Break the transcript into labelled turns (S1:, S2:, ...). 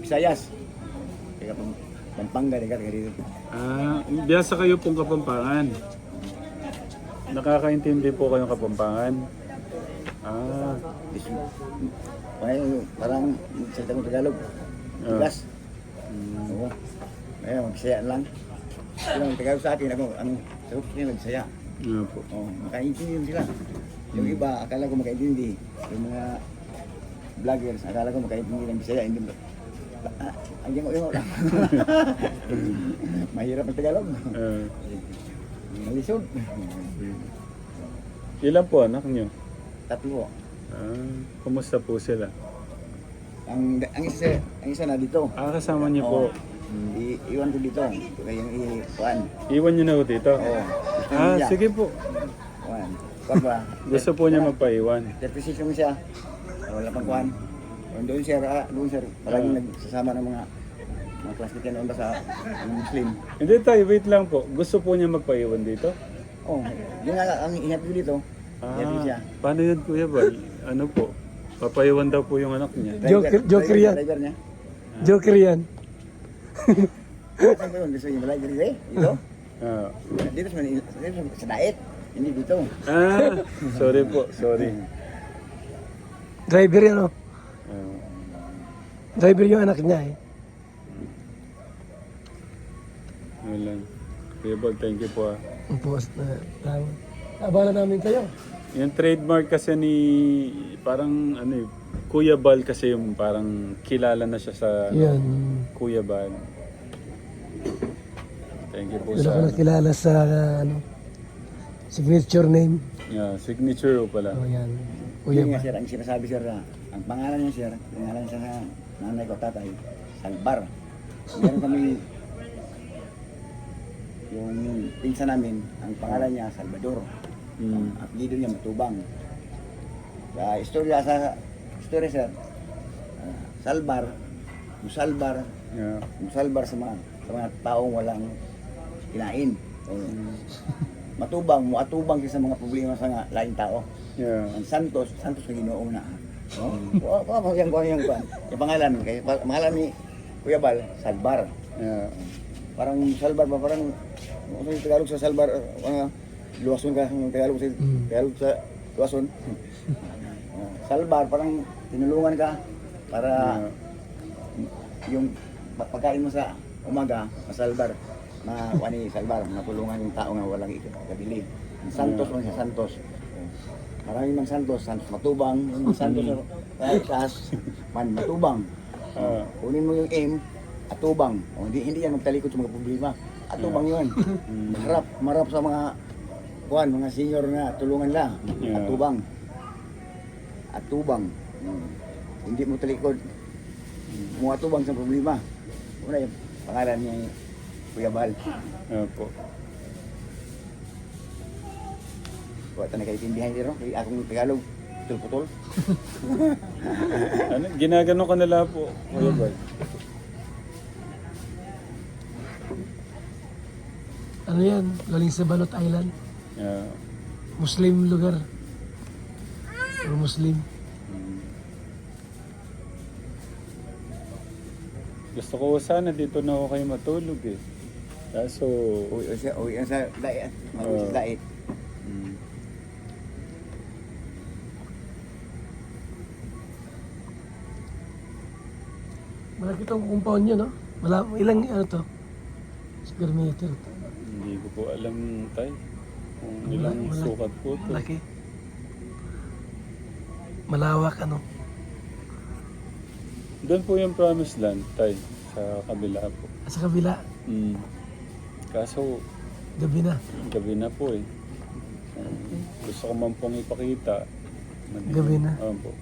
S1: Visayas. Kaya Pampanga, dekat dito.
S2: Biyasa kayo pong Kapampangan. Nakakaintindi po kayong Kapampangan.
S1: Parang salita ko Tagalog. Tigas. Oo. Ngayon, Bisaya lang. Sila Tagalog sa akin, ako, sagot nila Bisaya.
S2: Po.
S1: Oo, makaintindi sila. Yung iba, akala ko makaintindi. Yung mga vloggers, akala ko makaintindi ng Bisaya. Hindi mo. Andiyan ko lang. Mahirap ang Tagalog. Malisod.
S2: Ilan po anak niyo?
S1: 3.
S2: Kumusta po sila?
S1: Ang isa na dito.
S2: Kasama niyo po.
S1: Iwan ko dito. Kaya yung kuan.
S2: Iwan niyo na po dito?
S1: Oo.
S2: Sige po.
S1: Kuan. Kuan ba?
S2: Gusto po niya magpaiwan.
S1: Deposition siya. Wala pang kuan. Doon sir, palagi nagsasama ng mga classmate noon ba sa Muslim.
S2: Hindi tayo, wait lang po. Gusto po niya magpaiwan dito?
S1: Yun nga ang ingat ko dito. Ihatid siya.
S2: Paano yun Kuya Bal? Ano po? Papaiwan daw po yung anak niya.
S3: Joker yan.
S1: Driver niya.
S3: Joker yan.
S1: Saan ko yun? Gusto niya malay dito eh? Dito? Dito sa diet. Hindi dito.
S2: Sorry po, sorry.
S3: Driver yan, oh. Driver yung anak niya, eh.
S2: Yun lang. Kuya Bal, thank you po.
S3: Ang post na tawag. Abala namin kayo.
S2: Yung trademark kasi ni parang Kuya Bal kasi yung parang kilala na siya sa
S3: Yan.
S2: Kuya Bal. Thank you po
S3: Doon ako
S2: sa
S3: nakilala sa, signature name.
S2: signature po pala.
S3: Yan. Kuya
S1: Yun nga
S3: ba?
S1: sir, ang sinasabi sir na, ang pangalan niya sir, pangalan siya sa nanay ko tatay, Salbar. Meron kami, yung pinsan namin, ang pangalan niya Salvador. Ang apelyido niya Matubang. Sa istorya sir, Salbar, Musalbar sa mga taong walang kinain. Muatubang siya sa mga problema sa laing tao. Ang Santos na Ginoo na. Yung pangalan ni Kuya Bal, Salbar. Parang Salbar ba? Parang Tagalog sa Salbar, luwason ka ng Tagalog sa luwason. Salbar, parang tinulungan ka para yung pagkain mo sa umaga, masalbar. Salbar, natulungan yung tao nga walang ikabili. Santos man siya, Santos. Maraming man Santos Matubang, yung Santos taas man Matubang. Kunin mo yung aim, Atubang. Hindi yan magtalikod sa mga problema. Atubang yun. Marap sa mga senior na tulungan lang. Atubang. Hindi mo talikod. Atubang sa problema. Una yung pangalan niya Kuya Bal.
S2: Po.
S1: Wala na kayo tindihan dito. Akong Tagalog, putol-putol.
S2: Ginagano ka nila po, Kuya Bal?
S3: Ano yan? Galing sa Balot Island. Muslim lugar. Or Muslim.
S2: Gusto ko sana dito na ako kayo matulog eh. Kaso...
S1: Uwi sa daet. Uwi sa daet.
S3: Malaki itong compound nyo, no? Ilang square meter.
S2: Hindi ko po alam tay kung ilang sukat po to.
S3: Malaki. Malawak,
S2: Doon po yung promised land tay sa kabila po.
S3: Sa kabila,
S2: Kaso
S3: gabi na.
S2: gabi na po eh. Gusto ko man pong ipakita.
S3: Gabi na.
S2: Opo.